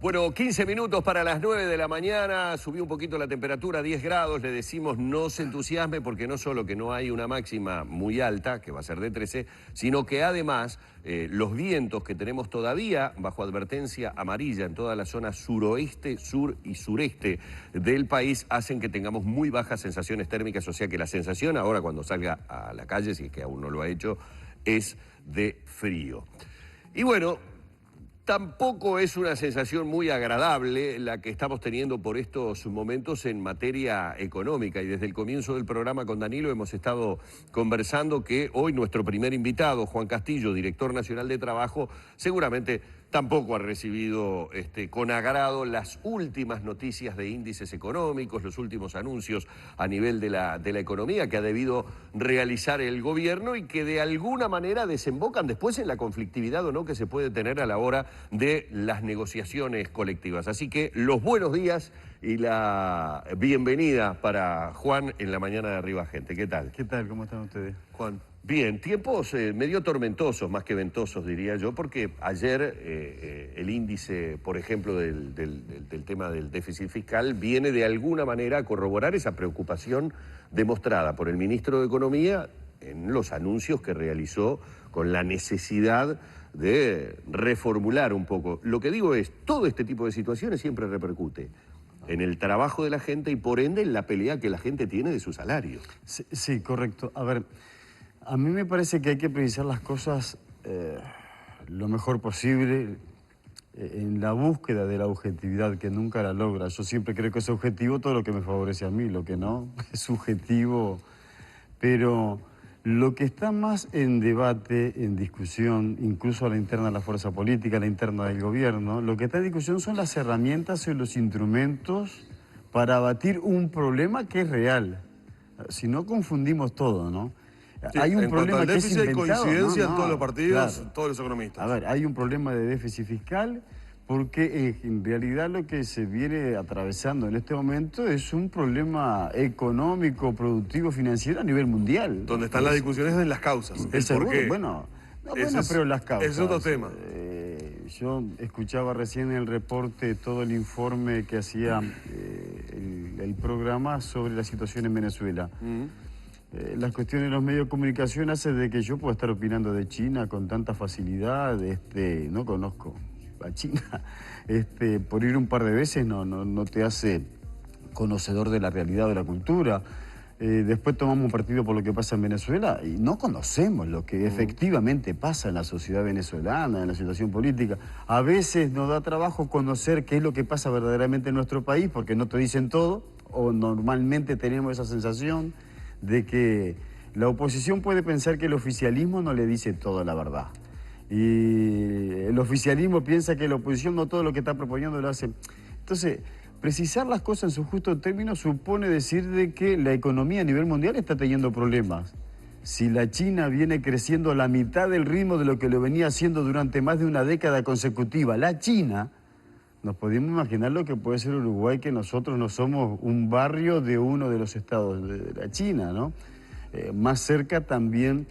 Bueno, 15 minutos para las 9 de la mañana, subió un poquito la temperatura, 10 grados, le decimos no se entusiasme porque no solo que no hay una máxima muy alta, que va a ser de 13, sino que además los vientos que tenemos todavía bajo advertencia amarilla en toda la zona suroeste, sur y sureste del país hacen que tengamos muy bajas sensaciones térmicas, o sea que la sensación ahora cuando salga a la calle, si es que aún no lo ha hecho, es de frío. Y bueno, tampoco es una sensación muy agradable la que estamos teniendo por estos momentos en materia económica. Y desde el comienzo del programa con Danilo hemos estado conversando que hoy nuestro primer invitado, Juan Castillo, director nacional de Trabajo, seguramente tampoco ha recibido con agrado las últimas noticias de índices económicos, los últimos anuncios a nivel de la economía que ha debido realizar el gobierno y que de alguna manera desembocan después en la conflictividad o no que se puede tener a la hora de las negociaciones colectivas. Así que los buenos días y la bienvenida para Juan en la mañana de Arriba Gente. ¿Qué tal? ¿Qué tal? ¿Cómo están ustedes? Juan. Bien, tiempos medio tormentosos, más que ventosos diría yo, porque ayer el índice, por ejemplo, del tema del déficit fiscal viene de alguna manera a corroborar esa preocupación demostrada por el ministro de Economía en los anuncios que realizó con la necesidad de reformular un poco. Lo que digo es, todo este tipo de situaciones siempre repercute en el trabajo de la gente y por ende en la pelea que la gente tiene de su salario. Sí, correcto. A ver, a mí me parece que hay que precisar las cosas lo mejor posible en la búsqueda de la objetividad que nunca la logra. Yo siempre creo que es objetivo todo lo que me favorece a mí, lo que no es subjetivo, pero lo que está más en debate, en discusión, incluso a la interna de la fuerza política, a la interna del gobierno, lo que está en discusión son las herramientas y los instrumentos para abatir un problema que es real. Si no confundimos todo, ¿no? Sí, hay un en problema cuanto al déficit que es inventado, hay coincidencia en todos los claro, partidos, todos los economistas. A ver, hay un problema de déficit fiscal porque en realidad lo que se viene atravesando en este momento es un problema económico, productivo, financiero a nivel mundial. Donde están las discusiones en las causas. Es ¿Por qué? Bueno, pero las causas. Es otro tema. Yo escuchaba recién en el reporte todo el informe que hacía el programa sobre la situación en Venezuela. Las cuestiones de los medios de comunicación hacen de que yo pueda estar opinando de China con tanta facilidad. No conozco a China. Por ir un par de veces no te hace conocedor de la realidad o de la cultura. Después tomamos un partido por lo que pasa en Venezuela y no conocemos lo que efectivamente pasa en la sociedad venezolana, en la situación política. A veces nos da trabajo conocer qué es lo que pasa verdaderamente en nuestro país porque no te dicen todo, o normalmente tenemos esa sensación de que la oposición puede pensar que el oficialismo no le dice toda la verdad. Y el oficialismo piensa que la oposición no todo lo que está proponiendo lo hace. Entonces, precisar las cosas en su justo término supone decir de que la economía a nivel mundial está teniendo problemas. Si la China viene creciendo a la mitad del ritmo de lo que lo venía haciendo durante más de una década consecutiva, la China, nos podemos imaginar lo que puede ser Uruguay, que nosotros no somos un barrio de uno de los estados de la China, ¿no? Más cerca también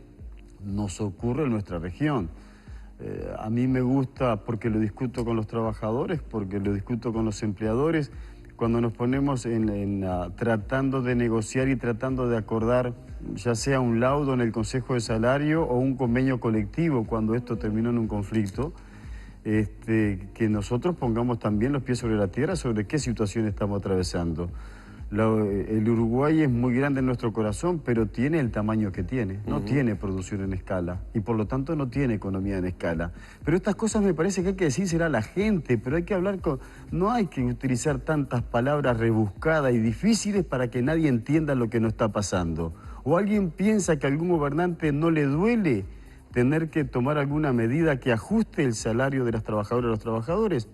nos ocurre en nuestra región. A mí me gusta porque lo discuto con los trabajadores, porque lo discuto con los empleadores, cuando nos ponemos tratando de negociar y tratando de acordar, ya sea un laudo en el Consejo de Salario o un convenio colectivo, cuando esto terminó en un conflicto, que nosotros pongamos también los pies sobre la tierra sobre qué situación estamos atravesando. El Uruguay es muy grande en nuestro corazón, pero tiene el tamaño que tiene. No tiene producción en escala y por lo tanto no tiene economía en escala. Pero estas cosas me parece que hay que decírsela a la gente, pero hay que hablar con... No hay que utilizar tantas palabras rebuscadas y difíciles para que nadie entienda lo que nos está pasando. ¿O alguien piensa que a algún gobernante no le duele tener que tomar alguna medida que ajuste el salario de las trabajadoras y los trabajadores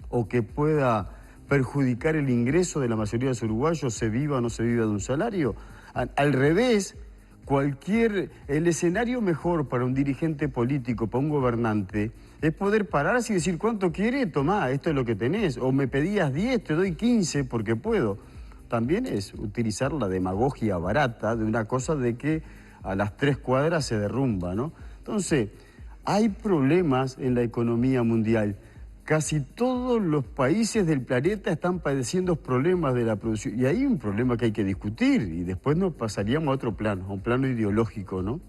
o que pueda perjudicar el ingreso de la mayoría de los uruguayos, se viva o no se viva de un salario? Al revés, el escenario mejor para un dirigente político, para un gobernante, es poder pararse y decir, ¿cuánto quiere? Tomá, esto es lo que tenés. O me pedías 10, te doy 15 porque puedo. También es utilizar la demagogia barata de una cosa de que a las 3 cuadras se derrumba, ¿no? Entonces, hay problemas en la economía mundial, casi todos los países del planeta están padeciendo problemas de la producción. Y hay un problema que hay que discutir y después nos pasaríamos a otro plano, a un plano ideológico, ¿no?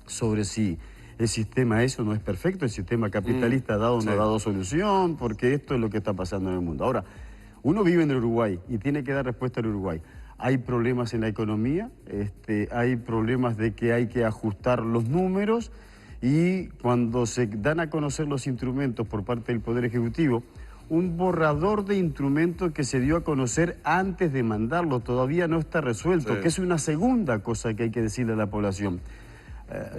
Sobre si el sistema eso no es perfecto, el sistema capitalista ha dado o no ha dado solución, porque esto es lo que está pasando en el mundo. Ahora, uno vive en el Uruguay y tiene que dar respuesta al Uruguay. Hay problemas en la economía, hay problemas de que hay que ajustar los números y cuando se dan a conocer los instrumentos por parte del Poder Ejecutivo, un borrador de instrumentos que se dio a conocer antes de mandarlo, todavía no está resuelto, que es una segunda cosa que hay que decirle a la población.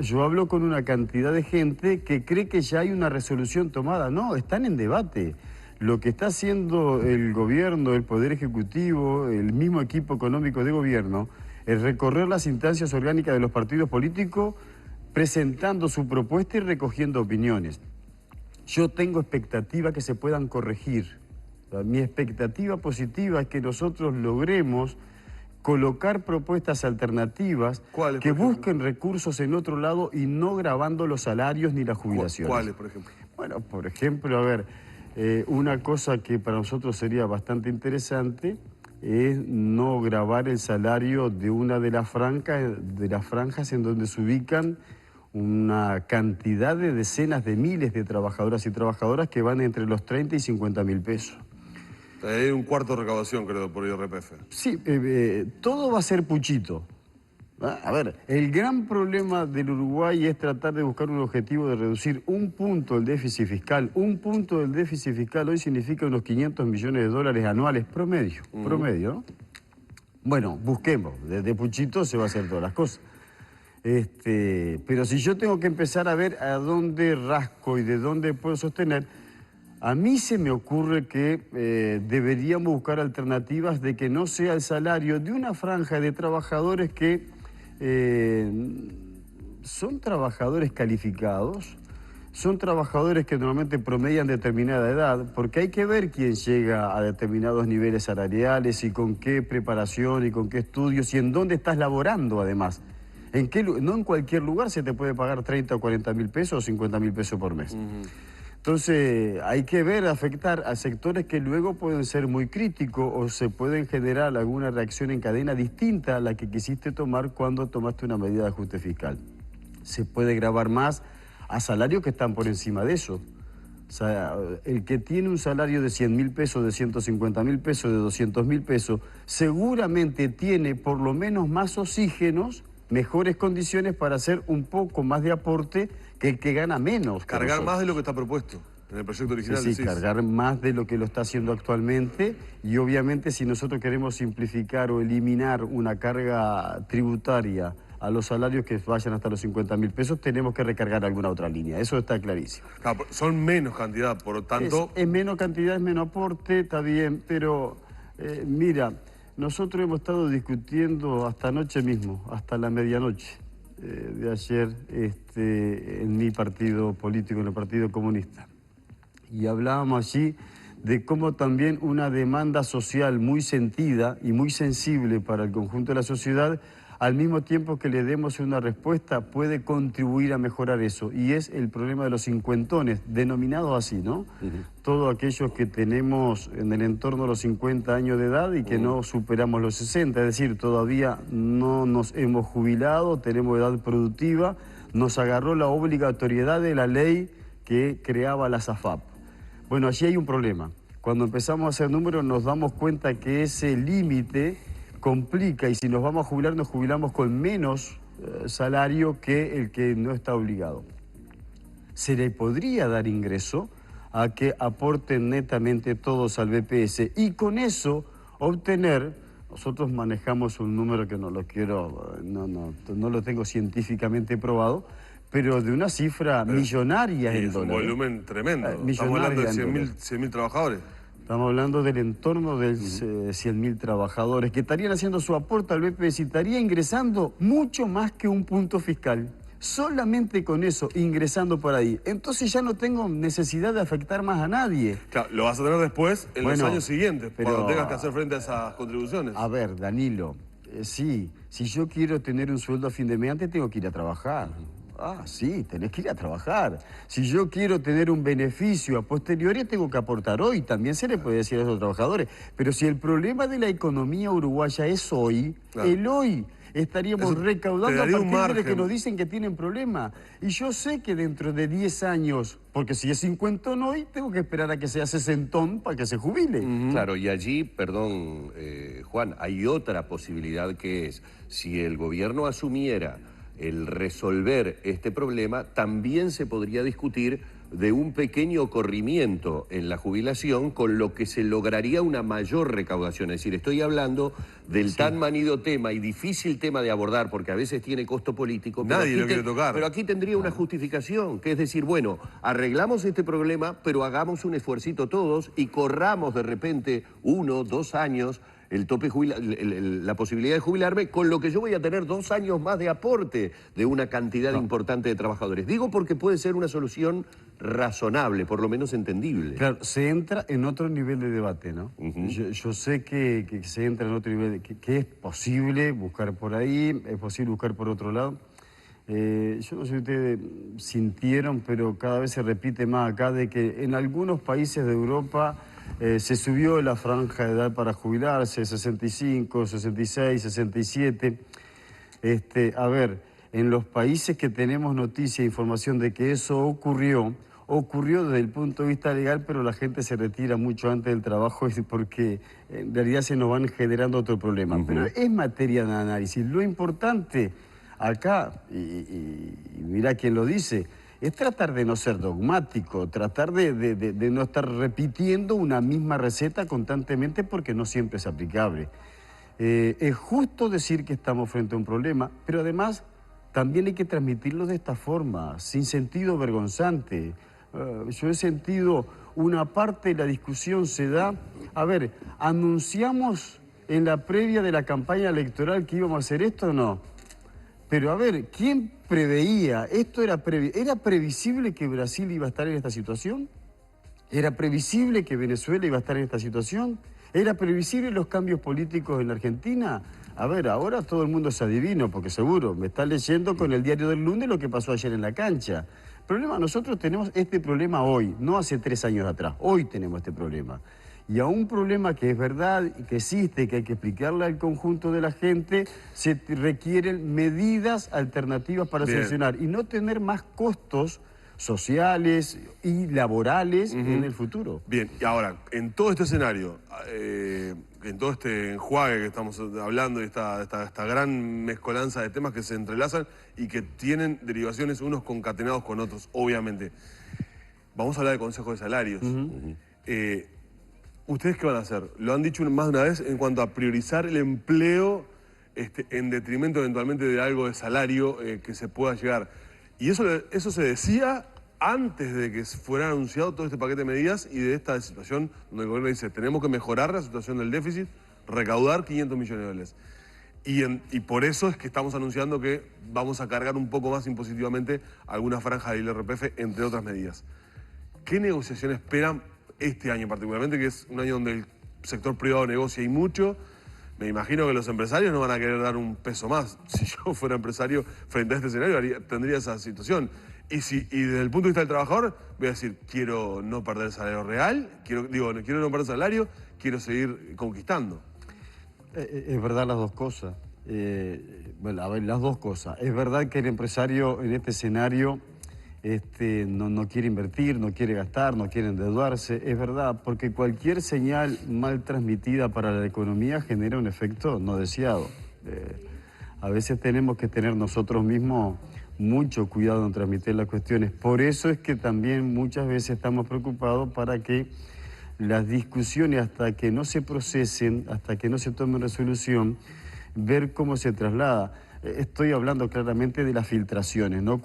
Yo hablo con una cantidad de gente que cree que ya hay una resolución tomada. No, están en debate. Lo que está haciendo el gobierno, el Poder Ejecutivo, el mismo equipo económico de gobierno, es recorrer las instancias orgánicas de los partidos políticos, presentando su propuesta y recogiendo opiniones. Yo tengo expectativa que se puedan corregir. Mi expectativa positiva es que nosotros logremos colocar propuestas alternativas que busquen recursos en otro lado y no gravando los salarios ni las jubilaciones. ¿Cuáles, por ejemplo? Bueno, por ejemplo, a ver, una cosa que para nosotros sería bastante interesante es no gravar el salario de una de las franjas en donde se ubican una cantidad de decenas de miles de trabajadoras y trabajadoras que van entre los 30 y 50 mil pesos. Hay un cuarto de recaudación, creo, por IRPF. Sí, todo va a ser puchito. A ver, el gran problema del Uruguay es tratar de buscar un objetivo de reducir un punto el déficit fiscal. Un punto del déficit fiscal hoy significa unos 500 millones de dólares anuales promedio. Promedio, ¿no? Bueno, busquemos. Desde puchito se va a hacer todas las cosas. Pero si yo tengo que empezar a ver a dónde rasco y de dónde puedo sostener, a mí se me ocurre que deberíamos buscar alternativas de que no sea el salario de una franja de trabajadores que son trabajadores calificados, son trabajadores que normalmente promedian determinada edad, porque hay que ver quién llega a determinados niveles salariales y con qué preparación y con qué estudios y en dónde estás laborando además. No en cualquier lugar se te puede pagar 30 o 40 mil pesos o 50 mil pesos por mes. Entonces hay que ver afectar a sectores que luego pueden ser muy críticos o se pueden generar alguna reacción en cadena distinta a la que quisiste tomar cuando tomaste una medida de ajuste fiscal. Se puede gravar más a salarios que están por encima de eso. O sea, el que tiene un salario de 100 mil pesos, de 150 mil pesos, de 200 mil pesos, seguramente tiene por lo menos más oxígenos, mejores condiciones para hacer un poco más de aporte que el que gana menos. Cargar más de lo que está propuesto en el proyecto original. Sí, cargar más de lo que lo está haciendo actualmente y obviamente si nosotros queremos simplificar o eliminar una carga tributaria a los salarios que vayan hasta los 50 mil pesos, tenemos que recargar alguna otra línea, eso está clarísimo. Claro, son menos cantidad, por lo tanto... Es menos cantidad, es menos aporte, está bien, pero mira, nosotros hemos estado discutiendo hasta anoche mismo, hasta la medianoche de ayer en mi partido político, en el Partido Comunista. Y hablábamos allí de cómo también una demanda social muy sentida y muy sensible para el conjunto de la sociedad, al mismo tiempo que le demos una respuesta, puede contribuir a mejorar eso. Y es el problema de los cincuentones, denominados así, ¿no? Todos aquellos que tenemos en el entorno de los 50 años de edad y que no superamos los 60, es decir, todavía no nos hemos jubilado, tenemos edad productiva, nos agarró la obligatoriedad de la ley que creaba la SAFAP. Bueno, allí hay un problema. Cuando empezamos a hacer números nos damos cuenta que ese límite complica y si nos vamos a jubilar nos jubilamos con menos salario que el que no está obligado. Se le podría dar ingreso a que aporten netamente todos al BPS y con eso obtener, nosotros manejamos un número que no lo quiero, no lo tengo científicamente probado, pero de una cifra millonaria en dólares. Es un volumen tremendo. Estamos hablando de 100.000 trabajadores. Estamos hablando del entorno de 100.000 trabajadores que estarían haciendo su aporte al BPS y estaría ingresando mucho más que un punto fiscal. Solamente con eso, ingresando por ahí. Entonces ya no tengo necesidad de afectar más a nadie. Claro, lo vas a tener después en los años siguientes, cuando tengas que hacer frente a esas contribuciones. A ver, Danilo, sí, si yo quiero tener un sueldo a fin de mes, antes tengo que ir a trabajar. Ah, sí, tenés que ir a trabajar. Si yo quiero tener un beneficio a posteriori, tengo que aportar hoy. También se le puede decir a esos trabajadores. Pero si el problema de la economía uruguaya es hoy, el hoy estaríamos recaudando a partir de los que nos dicen que tienen problemas. Y yo sé que dentro de 10 años, porque si es 50 hoy, tengo que esperar a que sea 60 para que se jubile. Claro, y allí, perdón, Juan, hay otra posibilidad que es, si el gobierno asumiera el resolver este problema, también se podría discutir de un pequeño corrimiento en la jubilación, con lo que se lograría una mayor recaudación. Es decir, estoy hablando del tan manido tema y difícil tema de abordar, porque a veces tiene costo político. Nadie lo quiere tocar. Pero aquí tendría una justificación, que es decir, bueno, arreglamos este problema, pero hagamos un esfuercito todos y corramos de repente 1, 2 años el tope la posibilidad de jubilarme, con lo que yo voy a tener 2 años más de aporte de una cantidad importante de trabajadores. Digo porque puede ser una solución razonable, por lo menos entendible. Claro, se entra en otro nivel de debate, ¿no? Yo sé que se entra en otro nivel, que es posible buscar por ahí, es posible buscar por otro lado. Yo no sé si ustedes sintieron, pero cada vez se repite más acá de que en algunos países de Europa se subió la franja de edad para jubilarse, 65, 66, 67. A ver, en los países que tenemos noticia e información de que eso ocurrió desde el punto de vista legal, pero la gente se retira mucho antes del trabajo porque en realidad se nos van generando otro problema. Pero es materia de análisis. Lo importante acá, y mira quién lo dice, es tratar de no ser dogmático, tratar de no estar repitiendo una misma receta constantemente porque no siempre es aplicable. Es justo decir que estamos frente a un problema, pero además también hay que transmitirlo de esta forma, sin sentido vergonzante. Yo he sentido una parte de la discusión se da, a ver, ¿anunciamos en la previa de la campaña electoral que íbamos a hacer esto o no? Pero a ver, ¿quién preveía? ¿Esto era previsible que Brasil iba a estar en esta situación? ¿Era previsible que Venezuela iba a estar en esta situación? ¿Era previsible los cambios políticos en la Argentina? A ver, ahora todo el mundo es adivino, porque seguro me está leyendo con el diario del lunes lo que pasó ayer en la cancha. Nosotros tenemos este problema hoy, no hace 3 años atrás. Hoy tenemos este problema. Y a un problema que es verdad, que existe, que hay que explicarle al conjunto de la gente, se requieren medidas alternativas para solucionar y no tener más costos sociales y laborales en el futuro. Bien, y ahora, en todo este escenario, en todo este enjuague que estamos hablando y esta gran mezcolanza de temas que se entrelazan y que tienen derivaciones unos concatenados con otros, obviamente. Vamos a hablar de Consejo de Salarios. ¿Ustedes qué van a hacer? Lo han dicho más de una vez en cuanto a priorizar el empleo en detrimento eventualmente de algo de salario que se pueda llegar. Y eso se decía antes de que fuera anunciado todo este paquete de medidas y de esta situación donde el gobierno dice tenemos que mejorar la situación del déficit, recaudar 500 millones de dólares. Y por eso es que estamos anunciando que vamos a cargar un poco más impositivamente alguna franja del IRPF, entre otras medidas. ¿Qué negociación esperan este año particularmente, que es un año donde el sector privado negocia y mucho? Me imagino que los empresarios no van a querer dar un peso más. Si yo fuera empresario frente a este escenario, tendría esa situación. Y desde el punto de vista del trabajador, voy a decir, quiero no perder el salario real, quiero no perder el salario, quiero seguir conquistando. Es verdad las dos cosas. Bueno, a ver, las dos cosas. Es verdad que el empresario en este escenario no quiere invertir, no quiere gastar, no quiere endeudarse. Es verdad, porque cualquier señal mal transmitida para la economía genera un efecto no deseado. A veces tenemos que tener nosotros mismos mucho cuidado en transmitir las cuestiones. Por eso es que también muchas veces estamos preocupados para que las discusiones, hasta que no se procesen, hasta que no se tome resolución, ver cómo se traslada. Estoy hablando claramente de las filtraciones, ¿no?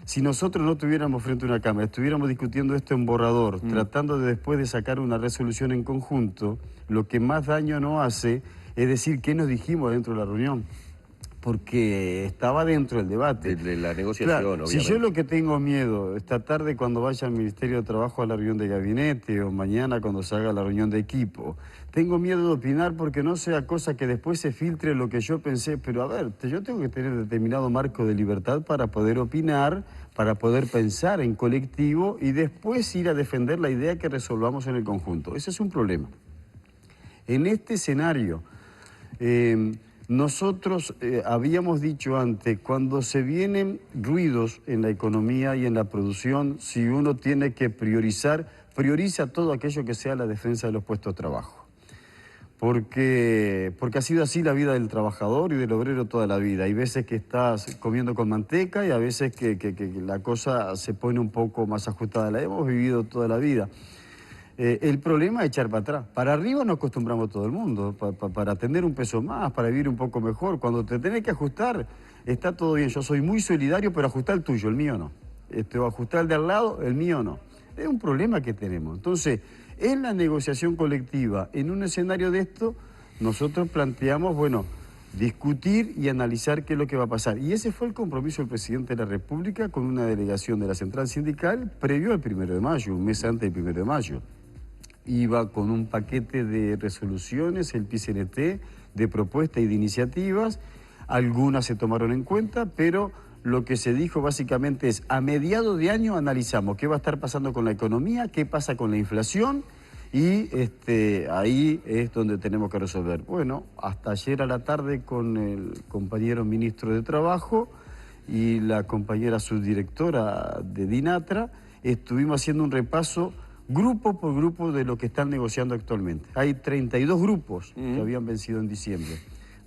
Si nosotros no estuviéramos frente a una cámara, estuviéramos discutiendo esto en borrador, tratando de después de sacar una resolución en conjunto, lo que más daño nos hace es decir qué nos dijimos dentro de la reunión. porque estaba dentro del debate. De la negociación, Claro, obviamente. si yo lo que tengo miedo esta tarde cuando vaya al Ministerio de Trabajo a la reunión de gabinete o mañana cuando se haga la reunión de equipo, tengo miedo de opinar porque no sea cosa que después se filtre lo que yo pensé, pero a ver, yo tengo que tener determinado marco de libertad para poder opinar, para poder pensar en colectivo y después ir a defender la idea que resolvamos en el conjunto. Ese es un problema. En este escenario, nosotros habíamos dicho antes, cuando se vienen ruidos en la economía y en la producción, si uno tiene que priorizar, prioriza todo aquello que sea la defensa de los puestos de trabajo. Porque ha sido así la vida del trabajador y del obrero toda la vida. Hay veces que estás comiendo con manteca y a veces que la cosa se pone un poco más ajustada. La hemos vivido toda la vida. El problema es echar para atrás. Para arriba nos acostumbramos todo el mundo, para tener un peso más, para vivir un poco mejor. Cuando te tenés que ajustar, está todo bien. Yo soy muy solidario, pero ajustar el tuyo, el mío no. O ajustar el de al lado, el mío no. Es un problema que tenemos. Entonces, en la negociación colectiva, en un escenario de esto, nosotros planteamos, bueno, discutir y analizar qué es lo que va a pasar. Y ese fue el compromiso del presidente de la República con una delegación de la Central Sindical previo al 1 de mayo, un mes antes del 1 de mayo. Iba con un paquete de resoluciones, el PCNT, de propuestas y de iniciativas. Algunas se tomaron en cuenta, pero lo que se dijo básicamente es, a mediados de año analizamos qué va a estar pasando con la economía, qué pasa con la inflación, y ahí es donde tenemos que resolver. Bueno, hasta ayer a la tarde con el compañero ministro de Trabajo y la compañera subdirectora de DINATRA, estuvimos haciendo un repaso grupo por grupo de lo que están negociando actualmente. Hay 32 grupos que habían vencido en diciembre.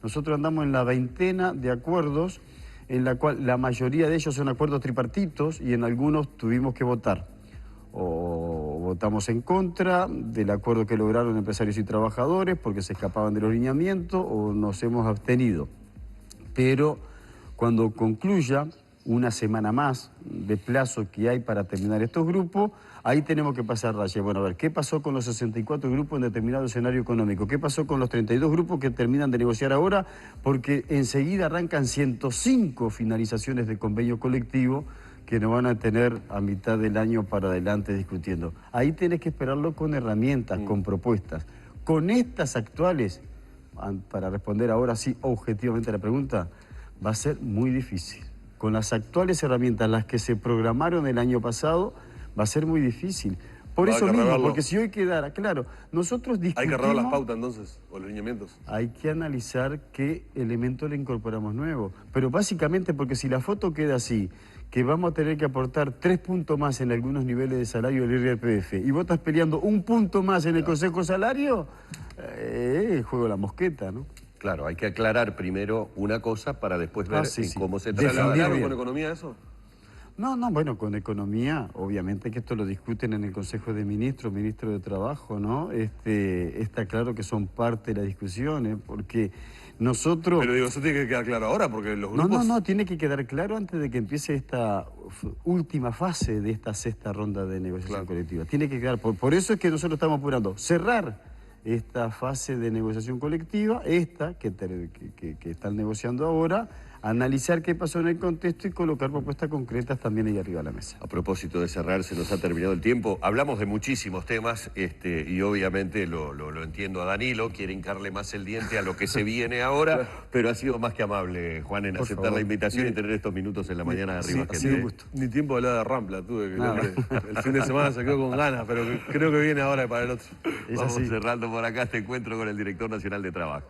Nosotros andamos en la veintena de acuerdos, en la cual la mayoría de ellos son acuerdos tripartitos y en algunos tuvimos que votar. O votamos en contra del acuerdo que lograron empresarios y trabajadores porque se escapaban de los lineamientos o nos hemos abstenido. Pero cuando concluya una semana más de plazo que hay para terminar estos grupos, ahí tenemos que pasar raya. Bueno, a ver, ¿qué pasó con los 64 grupos en determinado escenario económico? ¿Qué pasó con los 32 grupos que terminan de negociar ahora? Porque enseguida arrancan 105 finalizaciones de convenio colectivo que nos van a tener a mitad del año para adelante discutiendo. Ahí tenés que esperarlo con herramientas, con propuestas. Con estas actuales, para responder ahora sí objetivamente a la pregunta, va a ser muy difícil. Con las actuales herramientas, las que se programaron el año pasado, va a ser muy difícil. Por eso mismo, porque si hoy quedara, claro, nosotros discutimos... ¿Hay que arreglar las pautas entonces, o los lineamientos? Hay que analizar qué elementos le incorporamos nuevo. Pero básicamente porque si la foto queda así, que vamos a tener que aportar 3 puntos más en algunos niveles de salario del IRPF, y vos estás peleando 1 punto más en el Consejo Salario, juego la mosqueta, ¿no? Claro, hay que aclarar primero una cosa para después ver cómo se ¿Pero traslada. hablaron con economía eso? No, bueno, con economía, obviamente que esto lo discuten en el Consejo de Ministros, Ministro de Trabajo, ¿no? Está claro que son parte de las discusiones, porque nosotros... Pero digo, eso tiene que quedar claro ahora, porque los grupos... No, tiene que quedar claro antes de que empiece esta última fase de esta sexta ronda de negociación colectiva. Tiene que quedar, por eso es que nosotros estamos apurando, cerrar esta fase de negociación colectiva, esta que están negociando ahora, analizar qué pasó en el contexto y colocar propuestas concretas también ahí arriba de la mesa. A propósito de cerrar, se nos ha terminado el tiempo. Hablamos de muchísimos temas y obviamente lo entiendo a Danilo, quiere hincarle más el diente a lo que se viene ahora, pero ha sido más que amable, Juan, en aceptar la invitación y tener estos minutos en la mañana de Arriba Sí, Gente. ni tiempo de hablar de Rampla tuve, que el hombre el fin de semana se quedó con ganas, pero creo que viene ahora para el otro. Vamos cerrando por acá este encuentro con el director nacional de Trabajo.